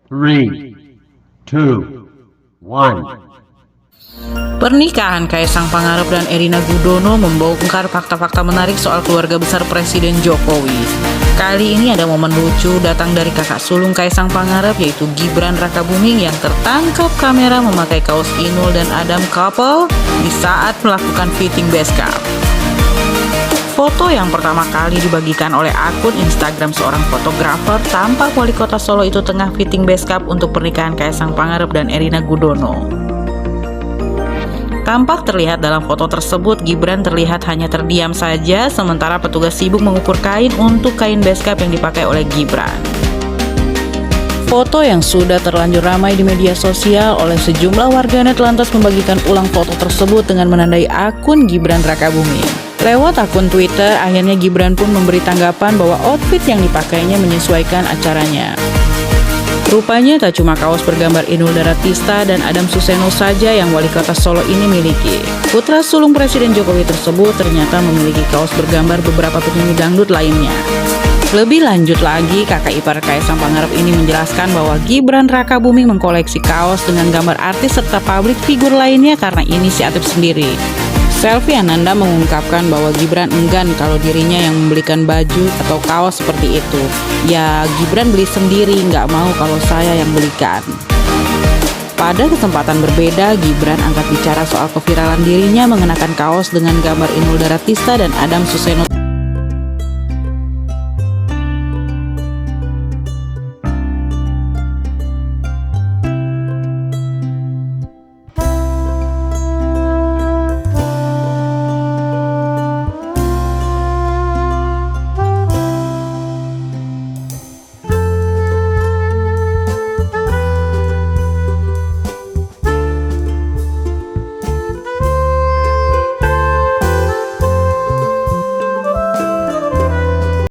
Three, two, one. Pernikahan Kaisang Pangarep dan Erina Gudono membongkar fakta-fakta menarik soal keluarga besar Presiden Jokowi. Kali ini ada momen lucu datang dari kakak sulung Kaisang Pangarep, yaitu Gibran Rakabuming yang tertangkap kamera memakai kaos Inul dan Adam couple di saat melakukan fitting base cap. Foto yang pertama kali dibagikan oleh akun Instagram seorang fotografer tampak wali kota Solo itu tengah fitting base cap untuk pernikahan Kaisang Pangarep dan Erina Gudono. Tampak terlihat dalam foto tersebut Gibran terlihat hanya terdiam saja, sementara petugas sibuk mengukur kain untuk kain base cap yang dipakai oleh Gibran. Foto yang sudah terlanjur ramai di media sosial oleh sejumlah warganet lantas membagikan ulang foto tersebut dengan menandai akun Gibran Rakabuming. Lewat akun Twitter, akhirnya Gibran pun memberi tanggapan bahwa outfit yang dipakainya menyesuaikan acaranya. Rupanya tak cuma kaos bergambar Inul Daratista dan Adam Suseno saja yang wali kota Solo ini miliki. Putra sulung Presiden Jokowi tersebut ternyata memiliki kaos bergambar beberapa penyanyi dangdut lainnya. Lebih lanjut lagi, kakak ipar Kaisang Pangarep ini menjelaskan bahwa Gibran Rakabuming mengkoleksi kaos dengan gambar artis serta publik figur lainnya karena inisiatif sendiri. Selfie Ananda mengungkapkan bahwa Gibran enggan kalau dirinya yang membelikan baju atau kaos seperti itu. Ya, Gibran beli sendiri, nggak mau kalau saya yang belikan. Pada kesempatan berbeda, Gibran angkat bicara soal keviralan dirinya mengenakan kaos dengan gambar Inul Daratista dan Adam Suseno.